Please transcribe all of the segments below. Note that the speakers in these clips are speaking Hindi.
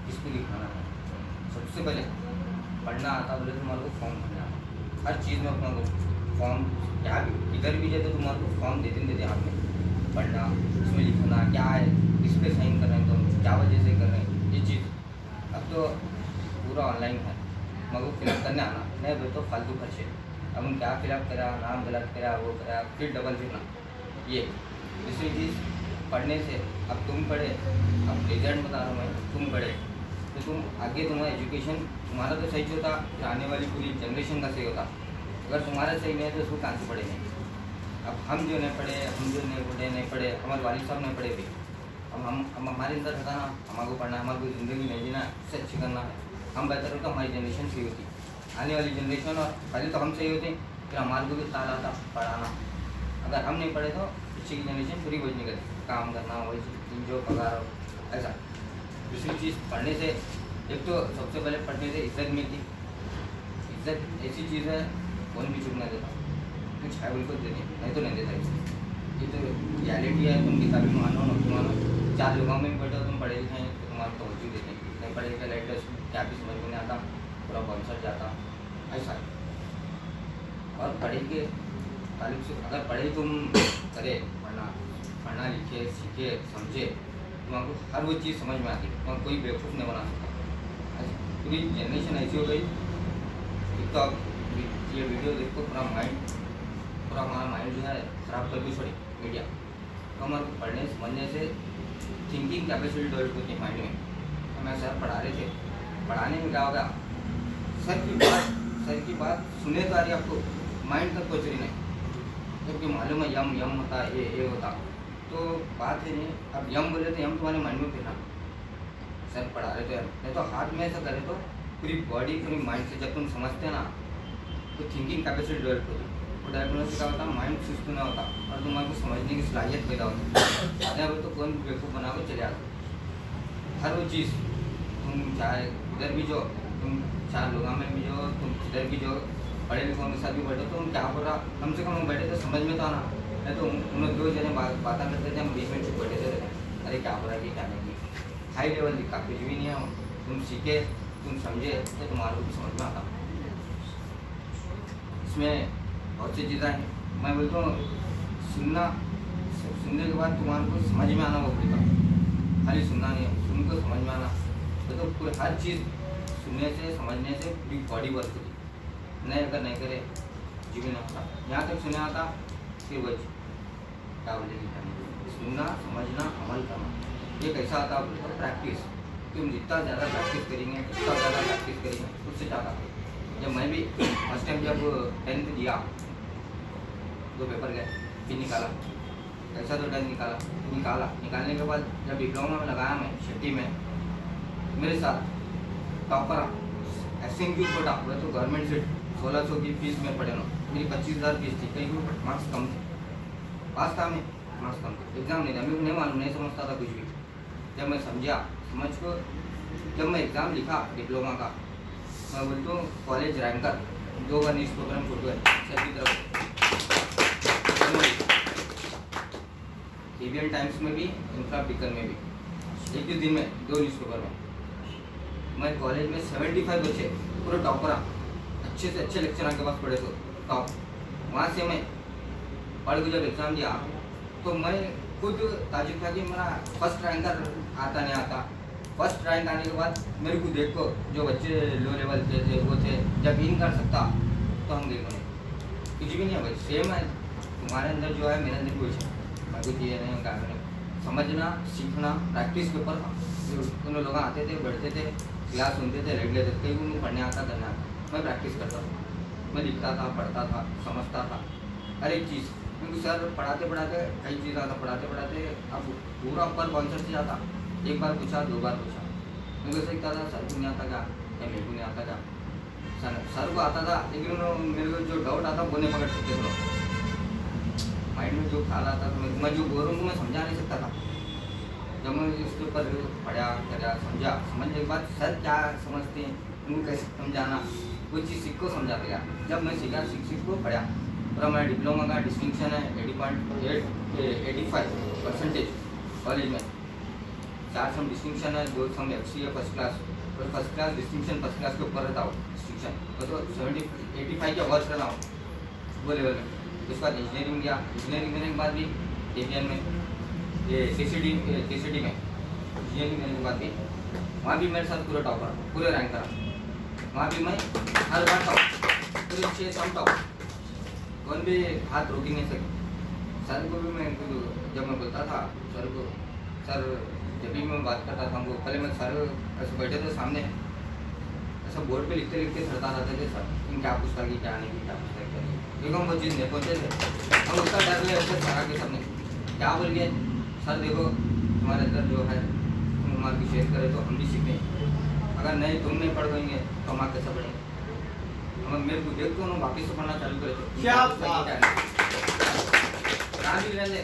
किसको लिखाना है। सबसे पहले पढ़ना आता बोले तुम्हारे को फॉर्म भरना आता, हर चीज़ में अपना फॉर्म, क्या भी किधर भी जाए तो तुम्हारे को फॉर्म देते हाथ में, पढ़ना, उसमें लिखना क्या है, किस पे साइन कर रहे हैं, तो क्या वजह से कर रहे हैं, ये चीज़। अब तो पूरा ऑनलाइन है, मगर फिलअप करने आना नहीं बोले तो फालतू खर्चे। अब हम क्या फिलअप करा, नाम गलत करा, वो करा, फिर डबल फिरना। ये दूसरी चीज़ पढ़ने से, अब तुम पढ़े, अब रिजल्ट बता रहा हूँ मैं, तुम पढ़े तो तुम आगे तुम्हारा एजुकेशन तुम्हारा तो सही होता, फिर आने वाली पूरी जनरेशन का सही होता। अगर तुम्हारा सही नहीं है तो उसको कहाँ से पढ़ेंगे। अब हम जो नहीं पढ़े, हम जो नहीं पढ़े, हमारे वालिद साहब नहीं पढ़े थे, अब हम हमारे अंदर था ना, हमारे को पढ़ना है, हमारे को ज़िंदगी नहीं जीना, इससे अच्छी करना है, हम बेहतर होता, हमारी जनरेशन सही होती, आने वाली जनरेशन। और पहले तो हम सही होते, फिर हमारे को भी ताला था पढ़ाना। अगर हम नहीं पढ़े तो पीछे की जनरेशन पूरी बोझ नहीं करती, काम करना वही जो पगार हो ऐसा। दूसरी चीज़ पढ़ने से, एक तो सबसे पहले पढ़ने से इज्जत मिलती। इज्जत ऐसी चीज़ है कौन भी चुप नहीं देता, कुछ है बिल्कुल देते, नहीं तो नहीं देता इज्जत। ये तो रियलिटी है, तुम किताबी मानो न तुम मानो, 4 लोगों में भी बैठो, तुम पढ़े लिखे हैं तो तुम्हारा तवज्जो देते हैं, नहीं पढ़े लिखे लेटेस्ट क्या भी समझ में नहीं आता, पूरा बंसर जाता ऐसा। और पढ़े के तालीम से अगर पढ़े तुम करे, पढ़ना लिखे सीखे समझे, तुम्हारे को हर वो चीज़ समझ में आती, तुम्हारा कोई बेवकूफ़ नहीं बना सकता। पूरी जनरेशन ऐसी हो गई। एक तो अब ये वीडियो देखो, पूरा हमारा माइंड जो है ख़राब कर दी छोड़ी मीडिया। तो हमारे को पढ़ने समझने से थिंकिंग कैपेसिटी डेवलप होती है माइंड में। हमें सर पढ़ा रहे थे, पढ़ाने में क्या होगा, सर की बात सुने तो आ रही आपको, माइंड तक पहुँच रही नहीं, क्योंकि मालूम है यम होता, ये होता, तो बात है नहीं। अब यम बोले तो यम तुम्हारे माइंड में फिरना, सर पढ़ा रहे थे, नहीं तो हाथ में ऐसा करे तो पूरी बॉडी पूरी माइंड से जब तुम समझते ना तो थिंकिंग कैपेसिटी डेवलप होती है। तो डेवलप से क्या होता, माइंड सुस्त नहीं होता और तुम्हारे को समझने की सलाहियत पैदा होती है। तो कौन बेवकूफ़ बना के चले आता। हर वो चीज़ तुम चाहे उधर भी जो, तुम 4 लोगों में भी जो, तुम इधर भी जो, पढ़े लिखों के साथ भी बैठो तो हम क्या हो रहा, कम से कम हम बैठे तो समझ में तो आना, नहीं तो उन 2 जने बातें करते थे, हम 20 मिनट चुप बैठे थे, अरे क्या हो रहा है ये क्या नहीं। हाई लेवल लिखा कुछ भी नहीं है, तुम सीखे तुम समझे तो तुम्हारे को भी समझ में आता। इसमें बहुत सी चीज़ें हैं, मैं बोलता हूँ सुनने के बाद तुम्हारे को समझ में आना वो पड़ेगा, खाली सुनना नहीं है, सुन को समझ में आना। तो कोई हर चीज़ सुनने से समझने से पूरी बॉडी वर्क होती, नहीं अगर नहीं करे जी भी नहीं होता। यहाँ तक सुने आता फिर वो क्या बोलेगी, सुनना समझना अमल करना, ये कैसा आता है प्रैक्टिस। तुम जितना ज़्यादा प्रैक्टिस करेंगे, उससे ज़्यादा। जब मैं भी फर्स्ट टाइम जब 10th दिया, 2 पेपर गए, फिर निकाला, कैसा तो 10 निकालने के बाद जब डिप्लोमा में लगाया मैं छठी में, मेरे साथ टॉपर SMQ कोटा हुआ तो गवर्नमेंट से 1600 की फीस में पढ़े ना, मेरी 25,000 फीस थी, कई मार्क्स कम थे, पास था मैं, मार्क्स कम थे, एग्ज़ाम नहीं था, मेरे को नहीं मालूम, नहीं समझता था कुछ भी। जब मैं समझ को जब मैं एग्ज़ाम लिखा डिप्लोमा का, मैं बोलता हूँ कॉलेज रैंकर 2 बार न्यूज़ पेपर में फोटो है सर की तरफ, ABN टाइम्स में भी, इंफ्रा बीकन में भी, एक ही दिन में 2 न्यूज़ पेपर में। मैं कॉलेज में 75 बच्चे पूरे टॉपर, अच्छे से अच्छे लेक्चर के पास पढ़े तो टॉप, वहाँ से मैं पढ़ के जब एग्ज़ाम दिया तो मैं खुद ताजुब था कि मेरा फर्स्ट रैंकर आता नहीं आता। फर्स्ट रैंक आने के बाद मेरे को देखो जो बच्चे लो लेवल के थे वो थे, जब इन कर सकता तो हम देखो नहीं, कुछ भी नहीं है भाई, सेम है तुम्हारे अंदर जो है मेरे अंदर कुछ है, मैं कुछ ये नहीं क्या करें, समझना सीखना प्रैक्टिस के ऊपर। उन लोग आते थे, बैठते थे, क्लास सुनते थे, रेड लेते थे, कहीं उनको पढ़ने आता करना आता, मैं प्रैक्टिस करता था, मैं लिखता था, पढ़ता था, समझता था हर एक चीज़, क्योंकि सर पढ़ाते कई चीज़ आता, पढ़ाते अब पूरा ऊपर कॉन्सेप्ट से आता, एक बार पूछा 2 बार पूछा, मुझे सीखता था सर को नहीं आता क्या, या मेरे को नहीं आता क्या, सर को आता था लेकिन मेरे को जो डाउट आता वो नहीं पकड़ सकते थे, माइंड में जो ख्याल आता था मैं जो बोल रहा हूँ मैं समझा नहीं सकता था। जब मैं इसके ऊपर पढ़ा समझने के बाद सर क्या समझते हैं, उनको कैसे समझाना, वो चीज़ सीख को समझाते गया। जब मैं सीख को पढ़ा, और हमारा डिप्लोमा का डिस्टिंक्शन है 85% कॉलेज में, 4 सम डिस्टिंक्शन है, 2 सम FC है फर्स्ट क्लास, और first class distinction first class के ऊपर रहता हो डिस्टिंक्शन, तो 85 के वर्ष रहना हो वो लेवल में। उसके बाद इंजीनियरिंग गया, इंजीनियरिंग देने के बाद भी KPN में, ये KCD में इंजीनियरिंग देने के बाद भी वहाँ भी मेरे साथ पूरा टॉपर, पूरे रैंक करा। वहाँ भी मैं हर बार टॉप, पूरे 6 सम टॉप, कौन भी हाथ रोक ही नहीं सके। सर को भी मैं जब मैं बोलता था सर को, सर जब भी मैं बात करता था हमको, पहले मैं सर ऐसे बैठे थे सामने, ऐसा बोर्ड पे लिखते लिखते सरता रहते थे, सर इन क्या पूछता कि क्या नहीं, क्या पूछता क्या नहीं, देखो हम वो चीज़ नहीं पहुँचे थे। हम उसका डर ले ऐसे सारा के सबने क्या बोल गए, सर देखो तुम्हारे अंदर जो है तुम हमारे की शेयर करें तो हम भी सीखें, अगर नहीं तुम नहीं पढ़ पाएंगे तो हम कैसे पढ़ेंगे। हम मेरे को देख को वापिस से पढ़ना चालू करे कहाँ भी रहने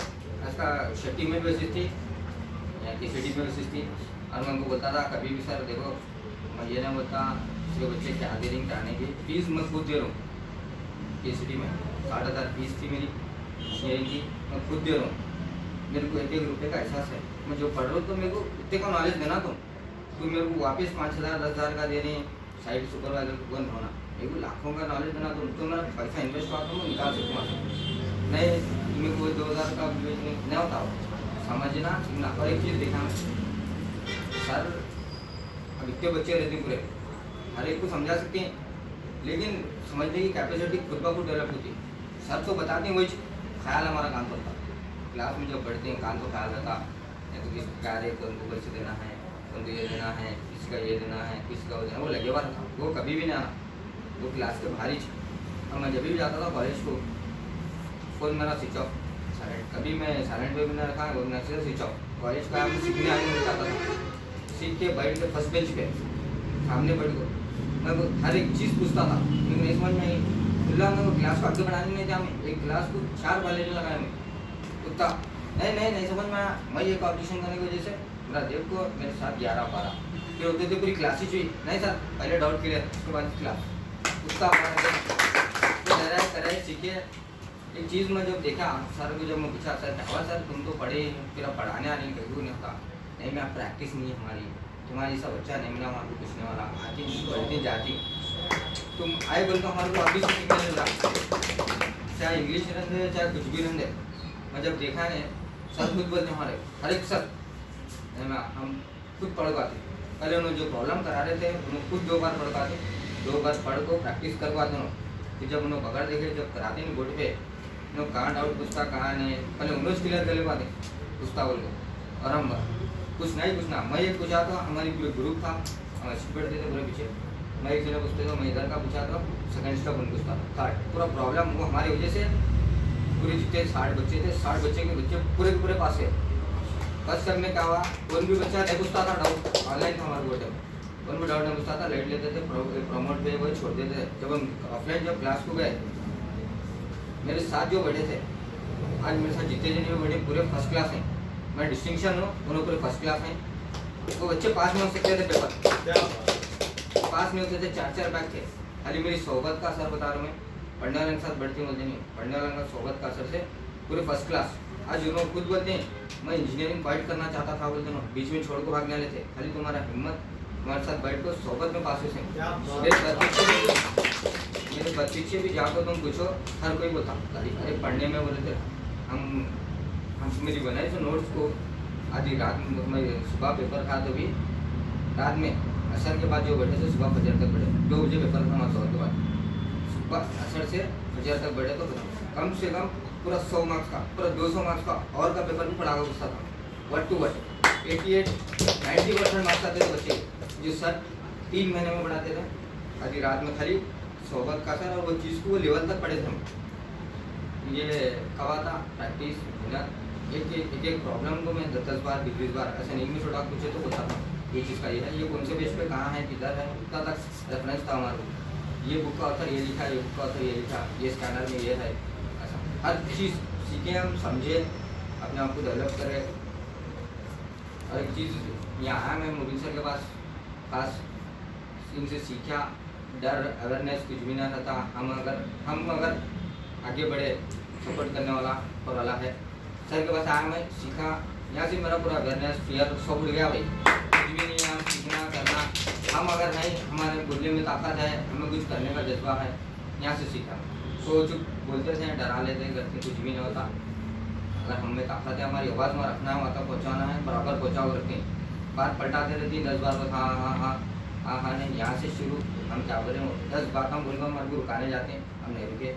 उसका शेट्टी में भी थी या KCD में भी थी। और मैं उनको बोलता था कभी भी सर देखो मैं ये नहीं बोलता इसके बच्चे क्या दे रही क्या नहीं की, फीस मैं खुद दे रहा हूँ। KCD में 60,000 फीस थी मेरी शेयरिंग की, मैं खुद दे रहा हूँ। मेरे को 1-1 रुपये का एहसास है, मैं जो पढ़ रहा हूँ तो मेरे को इतने का नॉलेज देना तुम मेरे को वापस 5,000 10,000 का दे रहे हैं साइड सुपरवाइजर को बंद होना, मेरे को लाखों का नॉलेज देना तो मेरा पैसा इन्वेस्ट हुआ तो मैं निकाल सकूँ। नहीं तुम्हें कोई 2,000 का नहीं होता हो समझना सीखना। और एक चीज़ देखा मैं सर, अब इतने बच्चे रहते पूरे, हर एक को समझा सकते हैं, लेकिन समझने की कैपेसिटी खुद ब खुद डेवलप होती है। सर तो बताते हैं वही ख्याल हमारा काम करता, क्लास में जब पढ़ते हैं काम तो ख्याल रहता है, तो किस क्या है, कौन को पैसे देना है, कौन को ये देना है, किसका ये देना है, किसका वो देना, वो लगे हुआ था, वो कभी भी नहीं आना, वो क्लास के भारी। और मैं जब भी जाता था कॉलेज को फ़ोन मेरा स्विच ऑफ, साइलेंट, कभी मैं साइलेंट पे भी नहीं रखा, वो मैसेज स्विच ऑफ। कॉलेज का सीखने आने में जाता था, सीख के बैठ के फर्स्ट बेंच पे सामने बैठ को मैं हर एक चीज़ पूछता था, लेकिन नहीं समझ में आई खुला मैं वो क्लास को आगे बढ़ाने नहीं था। मैं एक क्लास को 4 बार लगाया मैं उतना नहीं समझ में आया। मैं ये कॉम्पिटिशन करने की वजह से मेरा देव को मेरे साथ 11-12 फिर होते थे, पूरी क्लास ही चाहिए नहीं सर, पहले डाउट क्लियर उसके बाद क्लास उसका कराए सीखे। एक चीज़ मैं जब देखा सर को, जब मैं पूछा सर क्या हुआ सर तुम तो पढ़े फिर अब पढ़ाने आ रही कहीं नहीं होता, नहीं मैं प्रैक्टिस नहीं है हमारी, तुम्हारी सब अच्छा नहीं मिला हमारे को पूछने वाला, आती पढ़ती जाती तुम आए बोल तो हमारे को अभी से सीखने मिल रहा, चाहे इंग्लिश रहने चाहे कुछ भी रहने। मैं जब देखा है सर खुद बोलते हमारे हर एक सर हम खुद पढ़ पाते, पहले उन्होंने जो प्रॉब्लम करा रहे थे उन्होंने खुद 2 बार पढ़ पाते, 2 बार पढ़ को प्रैक्टिस करवाते उन्होंने, फिर जब उन्होंने पकड़ देखे जब कराते नहीं बोर्ड पे उन्होंने कहाँ डाउट पूछता कहाँ नहीं, पहले उन्होंने क्लियर कर ले पाते पूछता बोल के। और हम कुछ नहीं पूछना, मैं एक पूछा था, हमारी पूरे ग्रुप था, हमारे सीट बैठते थे पूरे पीछे, मैं एक जगह पूछते थे, मैं इधर का पूछा था, सेकंड स्टेप उन पूछता था, थर्ड पूरा प्रॉब्लम वो हमारी वजह से पूरे जितने 60 बच्चे थे 60 बच्चे के बच्चे पूरे पूरे पास है। फर्स्ट स्टेप में क्या हुआ, कोई भी बच्चा नहीं पूछता था डाउट, ऑनलाइन था हमारे बोर्ड में, कोई भी डाउट नहीं पूछता था, लेट लेते थे, प्रमोट पे वही छोड़ देते थे। जब हम ऑफलाइन जब क्लास को गए, मेरे साथ जो बैठे थे आज मेरे साथ जितने जन बैठे पूरे फर्स्ट क्लास हैं, मैं डिस्टिंक्शन हूँ उन्होंने पूरे फर्स्ट क्लास हैं। वो बच्चे पास नहीं हो सकते थे, पेपर पास नहीं होते थे, 4-4 बैग थे। खाली मेरी सोबत का असर बता रहा हूँ मैं, पढ़ने वाले के साथ बढ़ती बोलते नहीं, पढ़ने वाले का सोबत का असर से पूरे फर्स्ट क्लास। आज उन्होंने खुद बोलते हैं मैं इंजीनियरिंग फाइट करना चाहता था, बोलते हैं बीच में छोड़ को भागने वाले थे, खाली तुम्हारा हिम्मत हमारे साथ बैठ कर सोबत में पास हुए। मेरे बच्चे भी जाकर तुम पूछो, हर कोई बोलता अरे पढ़ने में बोले थे हम मेरी बनाई तो नोट्स को आधी रात में, मैं सुबह पेपर था तो भी रात में असर के बाद जो बैठे थे सुबह फजर तक बैठे, 2 बजे पेपर था हमारा के बाद, सुबह असर से फजर तक बैठे तो कम से कम पूरा 100 मार्क्स का, पूरा 200 मार्क्स का और का पेपर भी पढ़ा कर गुस्सा था, वर्ड टू वर्ड 88-90% मार्क्स आते थे बच्चे, जो सर 3 महीने में पढ़ाते थे, आधी रात में खाली सोबत का सर, और वो चीज़ को वो लेवल तक पढ़े थे हम। ये कवा था प्रैक्टिस हुनर, एक प्रॉब्लम को मैं 10 बार 20 बार ऐसे नहीं में छोटा पूछे तो बोलता था ये चीज़ का ये है, ये कौन से पेज पे कहाँ है किधर है, उतना तक रेफरेंस था हमारे को, ये बुक का ऑथर ये लिखा, ये बुक का ऑथर ये लिखा, ये स्कैनर में ये है, ऐसा हर चीज़ सीखे हम, समझे, अपने आप को डेवलप करें। और एक चीज़ यहाँ आया मैं मोबिल सर के पास, खास इनसे सीखा, डर अवेयरनेस कुछ भी ना रहता, हम अगर आगे बढ़े सपोर्ट करने वाला और वाला है। सर के पास आया मैं सीखा, यहाँ से मेरा पूरा अवेयरनेस फियर सब उड़ गया भाई, कुछ भी नहीं है। हम सीखना करना, हम अगर नहीं, हमारे बुद्धि में ताकत है, हमें कुछ करने का जज्बा है, यहाँ से सीखा। तो जो बोलते थे डरा लेते करते कुछ भी नहीं होता। अगर हम में ताकत है, हमारी आवाज़ में रखना है, वहाँ तक पहुँचाना है, बराबर पहुँचाओ रखें। बात पलटाते रहती है 10 बार बस हाँ हाँ हाँ हाँ हाँ नहीं। यहाँ से शुरू हम क्या बोले 10 बात हम बोलकर हमारे को रुकाने जाते हैं, हम नहीं रुके।